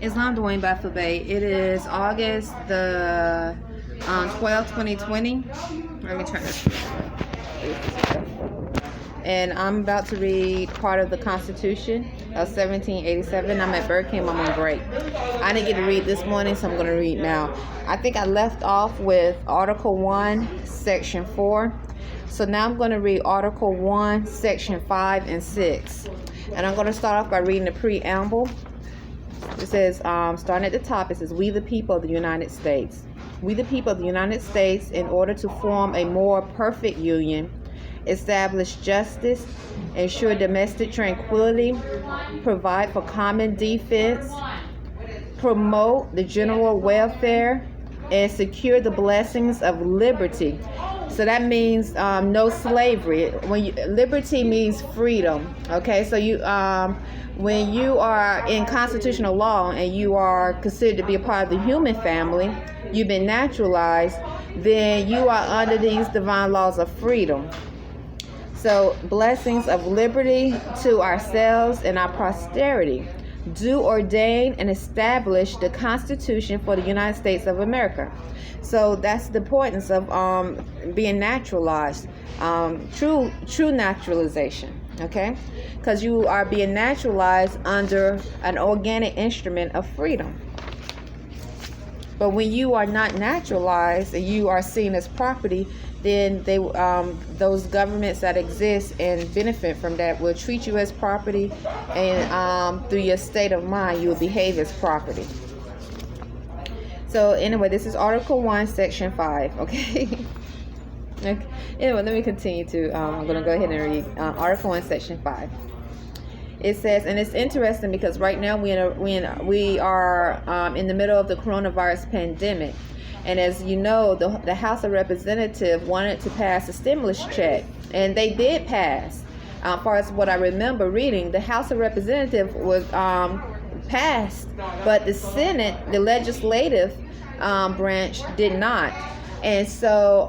Islam Dwayne Bey. It is August the 12th, 2020. Let me turn this. And I'm about to read part of the Constitution of 1787. I'm at Bird Camp. I'm on break. I didn't get to read this morning, so I'm going to read now. I think I left off with Article 1, Section 4. So now I'm going to read Article 1, Section 5 and 6. And I'm going to start off by reading the preamble. It says, starting at the top, it says, "We the people of the United States. We the people of the United States, in order to form a more perfect union, establish justice, ensure domestic tranquility, provide for common defense, promote the general welfare, and secure the blessings of liberty." So that means no slavery. Liberty means freedom. Okay, so when you are in constitutional law and you are considered to be a part of the human family, you've been naturalized, then you are under these divine laws of freedom. So blessings of liberty to ourselves and our posterity. Do ordain and establish the Constitution for the United States of America. So that's the importance of being naturalized, true naturalization, okay? Because you are being naturalized under an organic instrument of freedom. But when you are not naturalized and you are seen as property, then those governments that exist and benefit from that will treat you as property, and through your state of mind, you will behave as property. So anyway, this is Article 1, Section 5, okay? Okay. Anyway, let me continue to, I'm going to go ahead and read Article 1, Section 5. It says, and it's interesting because right now we are in the middle of the coronavirus pandemic. And as you know, the House of Representatives wanted to pass a stimulus check, and they did pass. As far as what I remember reading, the House of Representatives was passed, but the Senate, the legislative branch, did not. And so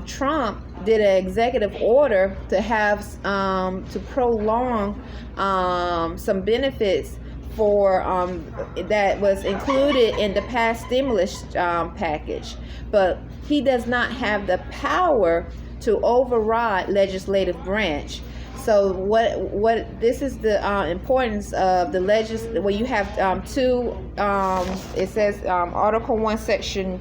Trump did an executive order to have to prolong some benefits for that was included in the past stimulus package, but he does not have the power to override legislative branch. So what this is the importance of the where you have two. It says Article 1, Section.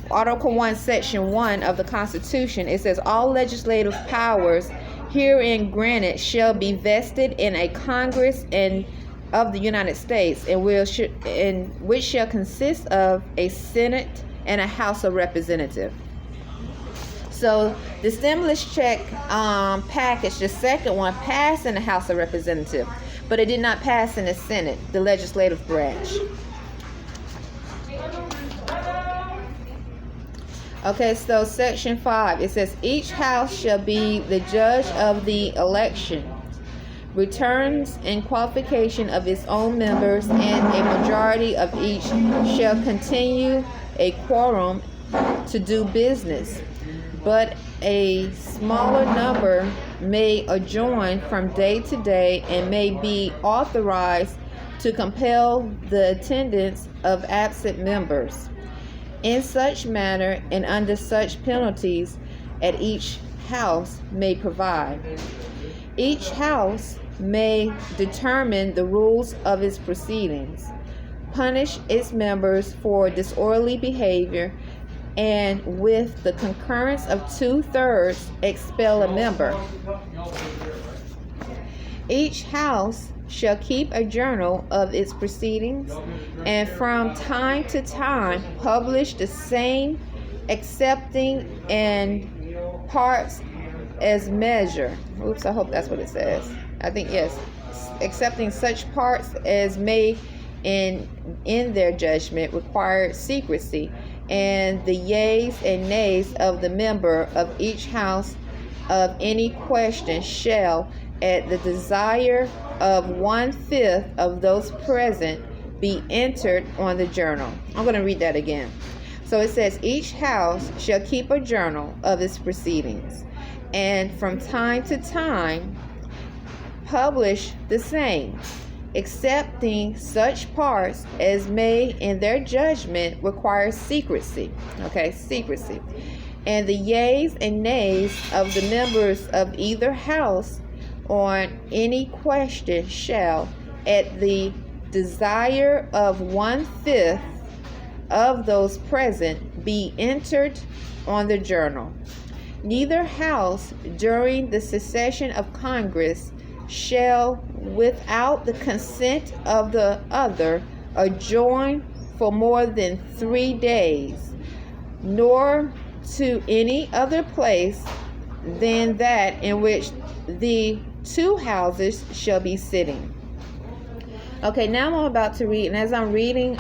Article 1, Section 1 of the Constitution, it says, "All legislative powers herein granted shall be vested in a Congress of the United States, and which shall consist of a Senate and a House of Representatives." So the stimulus check package, the second one, passed in the House of Representatives, but it did not pass in the Senate, the legislative branch. Okay, so Section 5, it says, "Each house shall be the judge of the election, returns and qualification of its own members, and a majority of each shall continue a quorum to do business, but a smaller number may adjourn from day to day and may be authorized to compel the attendance of absent members in such manner and under such penalties as each house may provide. Each house may determine the rules of its proceedings, punish its members for disorderly behavior, and with the concurrence of 2/3 expel a member. Each house shall keep a journal of its proceedings, and from time to time publish the same, excepting in parts as measure." Oops, I hope that's what it says. I think yes. "Accepting such parts as may in their judgment require secrecy, and the yeas and nays of the member of each house of any question shall, at the desire of 1/5 of those present, be entered on the journal." I'm going to read that again. So it says, "Each house shall keep a journal of its proceedings, and from time to time publish the same, excepting such parts as may in their judgment require secrecy. Okay, secrecy. And the yeas and nays of the members of either house on any question shall, at the desire of 1/5 of those present, be entered on the journal. Neither house during the session of Congress shall, without the consent of the other, adjourn for more than 3 days, nor to any other place than that in which the two houses shall be sitting. Okay, now I'm about to read, and as I'm reading,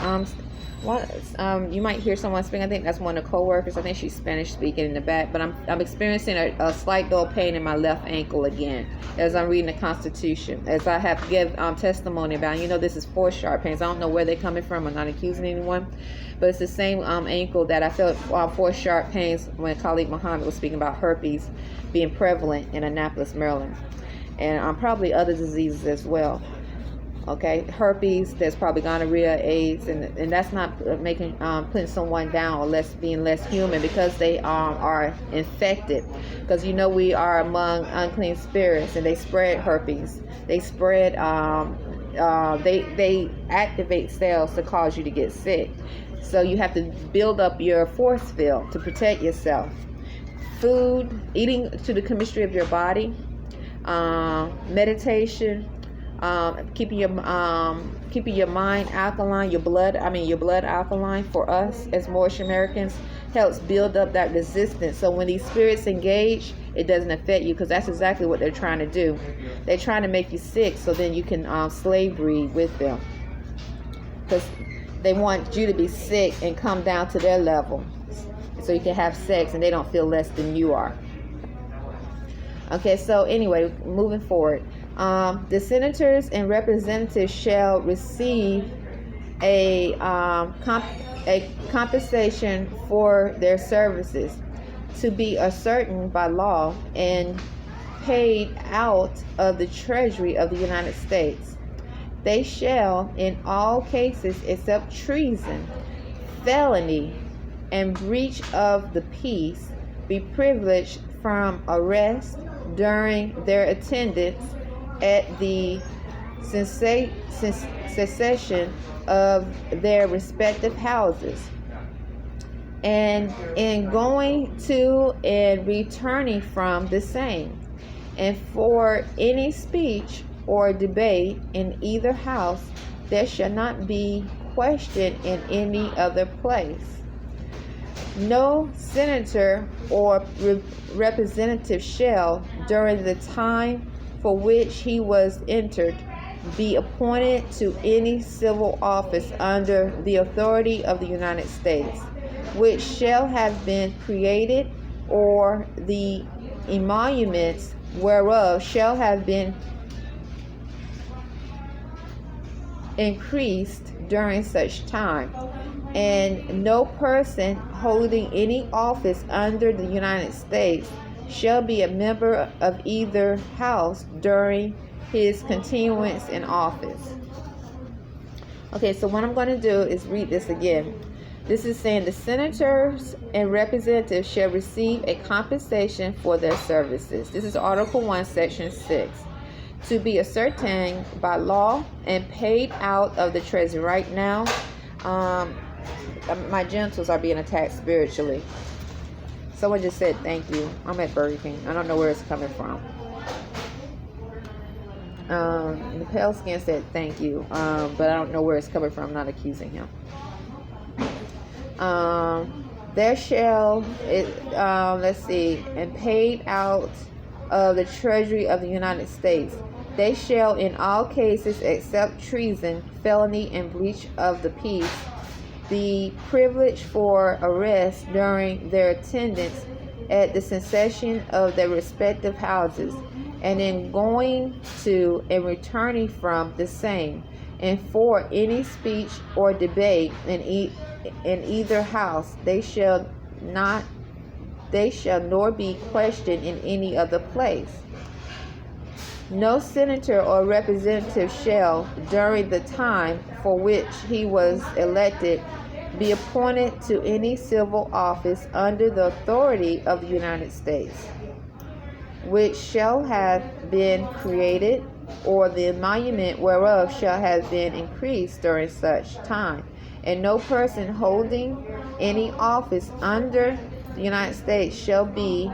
you might hear someone speaking. I think that's one of the co-workers. I think she's Spanish speaking in the back, but I'm experiencing a slight dull pain in my left ankle again as I'm reading the Constitution, as I have give testimony about. This is 4 sharp pains. I don't know where they're coming from. I'm not accusing anyone, but it's the same ankle that I felt 4 sharp pains when Khalid Muhammad was speaking about herpes being prevalent in Annapolis, Maryland, and probably other diseases as well. Okay, herpes, there's probably gonorrhea, AIDS, and that's not making putting someone down or being less human, because they are infected. Because we are among unclean spirits, and they spread herpes. They spread they activate cells to cause you to get sick. So you have to build up your force field to protect yourself. Food, eating to the chemistry of your body, meditation. Keeping your mind alkaline, your blood alkaline for us as Moorish Americans helps build up that resistance. So when these spirits engage, it doesn't affect you, because that's exactly what they're trying to do. They're trying to make you sick so then you can slave breed with them, because they want you to be sick and come down to their level so you can have sex and they don't feel less than you are. Okay, so anyway, moving forward. The senators and representatives shall receive a compensation for their services, to be ascertained by law and paid out of the Treasury of the United States. They shall, in all cases except treason, felony, and breach of the peace, be privileged from arrest during their attendance at the cessation of their respective houses, and in going to and returning from the same, and for any speech or debate in either house there shall not be question in any other place. No senator or representative shall, during the time for which he was entered, be appointed to any civil office under the authority of the United States, which shall have been created, or the emoluments whereof shall have been increased during such time. And no person holding any office under the United States shall be a member of either house during his continuance in office. Okay, so what I'm going to do is read this again. This is saying the senators and representatives shall receive a compensation for their services. This is Article 1, Section 6. To be ascertained by law and paid out of the treasury. Right now, my genitals are being attacked spiritually. Someone just said thank you. I'm at Burger King. I don't know where it's coming from. The pale skin said thank you, but I don't know where it's coming from. I'm not accusing him. There shall, and paid out of the Treasury of the United States. They shall, in all cases except treason, felony, and breach of the peace, be privileged for arrest during their attendance at the cessation of their respective houses, and in going to and returning from the same, and for any speech or debate in either house they shall nor be questioned in any other place. No senator or representative shall, during the time for which he was elected, be appointed to any civil office under the authority of the United States, which shall have been created, or the emolument whereof shall have been increased during such time. And no person holding any office under the United States shall be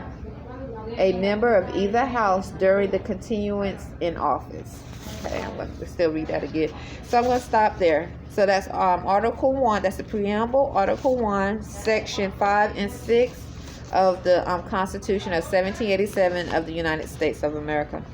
a member of either house during the continuance in office. Okay, I'm going to still read that again. So I'm going to stop there. So that's Article 1. That's the preamble. Article 1, Section 5 and 6 of the Constitution of 1787 of the United States of America.